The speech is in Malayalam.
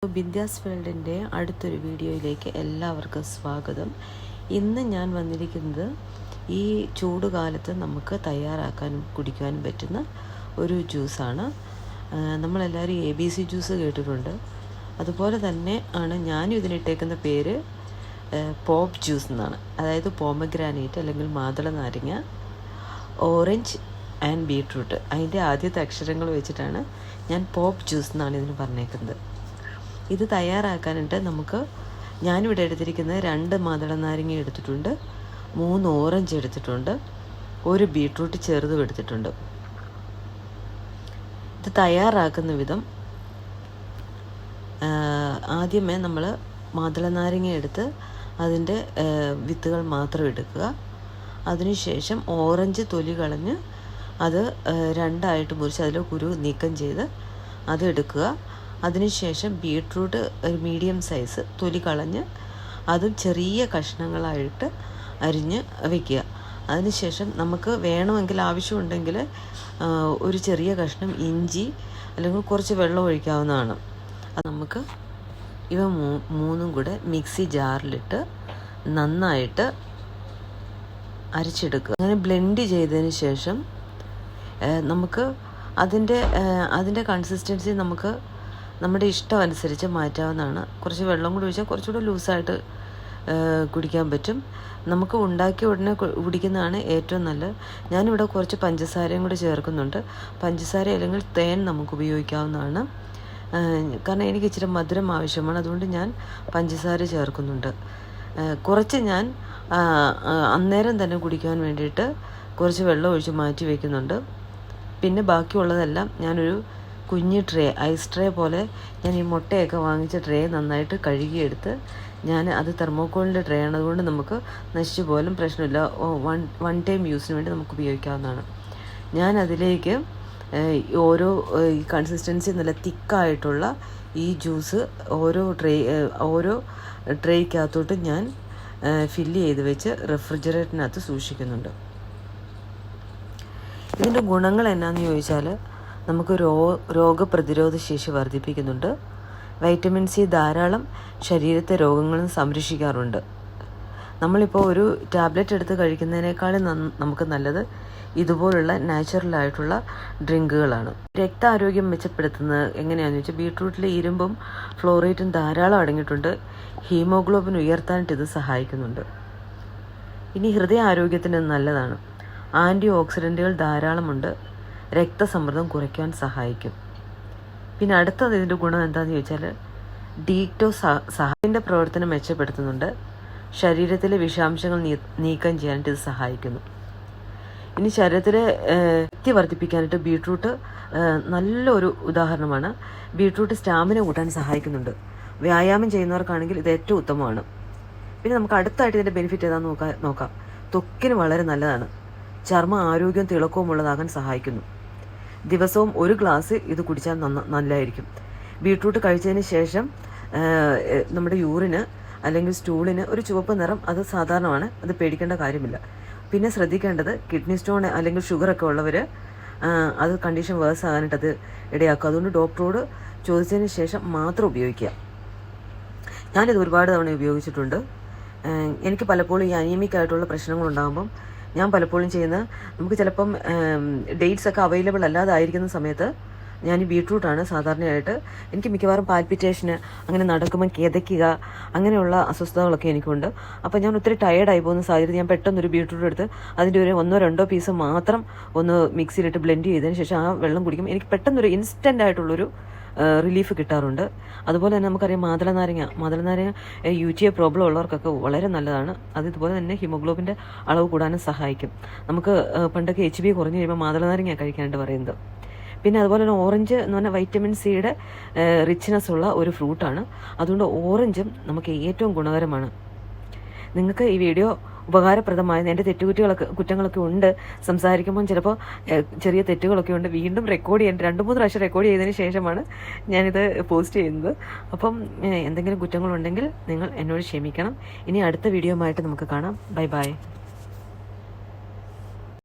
ബിന്ദാസ് വേൾഡിൻ്റെ അടുത്തൊരു വീഡിയോയിലേക്ക് എല്ലാവർക്കും സ്വാഗതം. ഇന്ന് ഞാൻ വന്നിരിക്കുന്നത് ഈ ചൂട് കാലത്ത് നമുക്ക് തയ്യാറാക്കാനും കുടിക്കാനും പറ്റുന്ന ഒരു ജ്യൂസാണ്. നമ്മളെല്ലാവരും ABC ജ്യൂസ് കേട്ടിട്ടുണ്ട്. അതുപോലെ തന്നെ ആണ് ഞാനും ഇതിനിട്ടേക്കുന്ന പേര് പോപ്പ് ജ്യൂസ് എന്നാണ്. അതായത് പോമഗ്രാനൈറ്റ് അല്ലെങ്കിൽ മാതള നാരങ്ങ, ഓറഞ്ച് ആൻഡ് ബീട്രൂട്ട്, അതിൻ്റെ ആദ്യത്തെ അക്ഷരങ്ങൾ വെച്ചിട്ടാണ് ഞാൻ പോപ്പ് ജ്യൂസ് എന്നാണ് ഇതിന് പറഞ്ഞേക്കുന്നത്. ഇത് തയ്യാറാക്കാനായിട്ട് ഞാനിവിടെ എടുത്തിരിക്കുന്നത് 2 മാതള നാരങ്ങ എടുത്തിട്ടുണ്ട്, 3 ഓറഞ്ച് എടുത്തിട്ടുണ്ട്, 1 ബീട്രൂട്ട് ചെറുതും എടുത്തിട്ടുണ്ട്. ഇത് തയ്യാറാക്കുന്ന വിധം, ആദ്യമേ നമ്മൾ മാതള നാരങ്ങ എടുത്ത് അതിൻ്റെ വിത്തുകൾ മാത്രം എടുക്കുക. അതിനുശേഷം ഓറഞ്ച് തൊലി കളഞ്ഞ് അത് 2ആയിട്ട് മുറിച്ച് അതിലെ കുരു നീക്കം ചെയ്ത് അത് എടുക്കുക. അതിനുശേഷം ബീട്രൂട്ട് ഒരു മീഡിയം സൈസ് തൊലി കളഞ്ഞ് അതും ചെറിയ കഷ്ണങ്ങളായിട്ട് അരിഞ്ഞ് വയ്ക്കുക. അതിനുശേഷം നമുക്ക് വേണമെങ്കിൽ ആവശ്യമുണ്ടെങ്കിൽ ഒരു ചെറിയ കഷ്ണം ഇഞ്ചി അല്ലെങ്കിൽ കുറച്ച് വെള്ളം ഒഴിക്കാവുന്നതാണ്. അത് നമുക്ക് ഇവ മൂന്നും കൂടെ മിക്സി ജാറിലിട്ട് നന്നായിട്ട് അരച്ചെടുക്കുക. അങ്ങനെ ബ്ലെൻഡ് ചെയ്തതിന് ശേഷം നമുക്ക് അതിൻ്റെ കൺസിസ്റ്റൻസി നമുക്ക് നമ്മുടെ ഇഷ്ടം അനുസരിച്ച് മാറ്റാവുന്നതാണ്. കുറച്ച് വെള്ളം കൂടി ഒഴിച്ചാൽ കുറച്ചുകൂടെ ലൂസായിട്ട് കുടിക്കാൻ പറ്റും. നമുക്ക് ഉണ്ടാക്കിയ ഉടനെ കുടിക്കുന്നതാണ് ഏറ്റവും നല്ലത്. ഞാനിവിടെ കുറച്ച് പഞ്ചസാരയും കൂടി ചേർക്കുന്നുണ്ട്. പഞ്ചസാര അല്ലെങ്കിൽ തേൻ നമുക്ക് ഉപയോഗിക്കാവുന്നതാണ്. കാരണം എനിക്ക് ഇച്ചിരി മധുരം ആവശ്യമാണ്, അതുകൊണ്ട് ഞാൻ പഞ്ചസാര ചേർക്കുന്നുണ്ട്. കുറച്ച് ഞാൻ അന്നേരം തന്നെ കുടിക്കാൻ വേണ്ടിയിട്ട് കുറച്ച് വെള്ളം ഒഴിച്ച് മാറ്റി വയ്ക്കുന്നുണ്ട്. പിന്നെ ബാക്കിയുള്ളതെല്ലാം ഞാനൊരു കുഞ്ഞ് ട്രേ, ഐസ് ട്രേ പോലെ, ഞാൻ ഈ മുട്ടയൊക്കെ വാങ്ങിച്ച ട്രേ നന്നായിട്ട് കഴുകിയെടുത്ത്, ഞാൻ അത് തെർമോക്കോളിൻ്റെ ട്രേ ആണ്, അതുകൊണ്ട് നമുക്ക് നശിച്ചു പോലും പ്രശ്നമില്ല. വൺ ടൈം യൂസിന് വേണ്ടി നമുക്ക് ഉപയോഗിക്കാവുന്നതാണ്. ഞാൻ അതിലേക്ക് ഈ കൺസിസ്റ്റൻസി നല്ല തിക്കായിട്ടുള്ള ഈ ജ്യൂസ് ഓരോ ട്രേക്കകത്തോട്ട് ഞാൻ ഫില്ല് ചെയ്ത് വെച്ച് റെഫ്രിജറേറ്ററിനകത്ത് സൂക്ഷിക്കുന്നുണ്ട്. ഇതിൻ്റെ ഗുണങ്ങൾ എന്നാന്ന് ചോദിച്ചാൽ, നമുക്ക് രോഗപ്രതിരോധ ശേഷി വർദ്ധിപ്പിക്കുന്നുണ്ട്. വൈറ്റമിൻ സി ധാരാളം ശരീരത്തെ രോഗങ്ങളിൽ നിന്ന് സംരക്ഷിക്കാറുണ്ട്. നമ്മളിപ്പോൾ ഒരു ടാബ്ലറ്റ് എടുത്ത് കഴിക്കുന്നതിനേക്കാളും നമുക്ക് നല്ലത് ഇതുപോലുള്ള നാച്ചുറലായിട്ടുള്ള ഡ്രിങ്കുകളാണ്. രക്താരോഗ്യം മെച്ചപ്പെടുത്തുന്നത് എങ്ങനെയാണെന്ന് വെച്ചാൽ, ബീട്രൂട്ടിൽ ഇരുമ്പും ഫ്ലോറേറ്റും ധാരാളം അടങ്ങിയിട്ടുണ്ട്. ഹീമോഗ്ലോബിൻ ഉയർത്താനായിട്ട് ഇത് സഹായിക്കുന്നുണ്ട്. ഇനി ഹൃദയാരോഗ്യത്തിന് നല്ലതാണ്. ആൻറ്റി ഓക്സിഡൻറ്റുകൾ ധാരാളമുണ്ട്. രക്തസമ്മർദ്ദം കുറയ്ക്കാൻ സഹായിക്കും. പിന്നെ അടുത്തത് ഇതിൻ്റെ ഗുണം എന്താണെന്ന് ചോദിച്ചാൽ, ഡീറ്റോക്സിൻ്റെ പ്രവർത്തനം മെച്ചപ്പെടുത്തുന്നുണ്ട്. ശരീരത്തിലെ വിഷാംശങ്ങൾ നീക്കം ചെയ്യാനായിട്ട് ഇത് സഹായിക്കുന്നു. ഇനി ശരീരത്തിലെ ശക്തി വർദ്ധിപ്പിക്കാനായിട്ട് ബീട്രൂട്ട് നല്ലൊരു ഉദാഹരണമാണ്. ബീട്രൂട്ട് സ്റ്റാമിന കൂട്ടാൻ സഹായിക്കുന്നുണ്ട്. വ്യായാമം ചെയ്യുന്നവർക്കാണെങ്കിൽ ഇത് ഏറ്റവും ഉത്തമമാണ്. പിന്നെ നമുക്ക് അടുത്തായിട്ട് ഇതിൻ്റെ ബെനിഫിറ്റ് ഏതാണെന്ന് നോക്കാം. ത്വക്കിന് വളരെ നല്ലതാണ്. ചർമ്മ ആരോഗ്യവും തിളക്കവും ഉള്ളതാകാൻ സഹായിക്കുന്നു. ദിവസവും 1 ഗ്ലാസ് ഇത് കുടിച്ചാൽ നല്ലതായിരിക്കും. ബീട്രൂട്ട് കഴിച്ചതിന് ശേഷം നമ്മുടെ യൂറിന് അല്ലെങ്കിൽ സ്റ്റൂളിന് ഒരു ചുവപ്പ് നിറം അത് സാധാരണമാണ്, അത് പേടിക്കേണ്ട കാര്യമില്ല. പിന്നെ ശ്രദ്ധിക്കേണ്ടത്, കിഡ്നി സ്റ്റോൺ അല്ലെങ്കിൽ ഷുഗറൊക്കെ ഉള്ളവർ അത് കണ്ടീഷൻ വേഴ്സ് ആകാനായിട്ട് അത് ഇടയാക്കും. അതുകൊണ്ട് ഡോക്ടറോട് ചോദിച്ചതിന് ശേഷം മാത്രം ഉപയോഗിക്കുക. ഞാനിത് ഒരുപാട് തവണ ഉപയോഗിച്ചിട്ടുണ്ട്. എനിക്ക് പലപ്പോഴും ഈ അനീമിക് ആയിട്ടുള്ള പ്രശ്നങ്ങളുണ്ടാകുമ്പം ഞാൻ പലപ്പോഴും നമുക്ക് ചിലപ്പം ഡേറ്റ്സ് ഒക്കെ അവൈലബിൾ അല്ലാതായിരിക്കുന്ന സമയത്ത് ഞാൻ ഈ ബീട്രൂട്ടാണ് സാധാരണയായിട്ട്. എനിക്ക് മിക്കവാറും പാൽപിറ്റേഷന്, അങ്ങനെ നടക്കുമ്പോൾ കിതയ്ക്കുക, അങ്ങനെയുള്ള അസ്വസ്ഥതകളൊക്കെ എനിക്കുണ്ട്. അപ്പോൾ ഞാൻ ഒത്തിരി ടയേർഡായി പോകുന്ന സാഹചര്യത്തിൽ ഞാൻ പെട്ടെന്നൊരു ബീട്രൂട്ട് എടുത്ത് അതിൻ്റെ ഒരു 1-2 പീസ് മാത്രം ഒന്ന് മിക്സിയിലിട്ട് ബ്ലെൻഡ് ചെയ്തതിന് ശേഷം ആ വെള്ളം കുടിക്കും. എനിക്ക് പെട്ടെന്നൊരു ഇൻസ്റ്റൻ്റ് ആയിട്ടുള്ളൊരു റിലീഫ് കിട്ടാറുണ്ട്. അതുപോലെ തന്നെ നമുക്കറിയാം മാതള നാരങ്ങ UTI പ്രോബ്ലം ഉള്ളവർക്കൊക്കെ വളരെ നല്ലതാണ്. അത് ഇതുപോലെ തന്നെ ഹീമോഗ്ലോബിൻ്റെ അളവ് കൂടാനും സഹായിക്കും. നമുക്ക് പണ്ടൊക്കെ HB കുറഞ്ഞു കഴിയുമ്പോൾ മാതള നാരങ്ങ കഴിക്കാനായിട്ട് പറയുന്നത്. പിന്നെ അതുപോലെ തന്നെ ഓറഞ്ച് എന്ന് പറഞ്ഞാൽ വൈറ്റമിൻ സിയുടെ റിച്ച്നെസ് ഉള്ള ഒരു ഫ്രൂട്ടാണ്. അതുകൊണ്ട് ഓറഞ്ചും നമുക്ക് ഏറ്റവും ഗുണകരമാണ്. നിങ്ങൾക്ക് ഈ വീഡിയോ ഉപകാരപ്രദമായത്, എൻ്റെ കുറ്റങ്ങളൊക്കെ ഉണ്ട്, സംസാരിക്കുമ്പോൾ ചിലപ്പോൾ ചെറിയ തെറ്റുകളൊക്കെ ഉണ്ട്. വീണ്ടും റെക്കോർഡ് ചെയ്യാൻ 2-3 പ്രാവശ്യം റെക്കോർഡ് ചെയ്തതിന് ശേഷമാണ് ഞാനിത് പോസ്റ്റ് ചെയ്യുന്നത്. അപ്പം എന്തെങ്കിലും കുറ്റങ്ങളുണ്ടെങ്കിൽ നിങ്ങൾ എന്നോട് ക്ഷമിക്കണം. ഇനി അടുത്ത വീഡിയോ ആയിട്ട് നമുക്ക് കാണാം. ബൈ.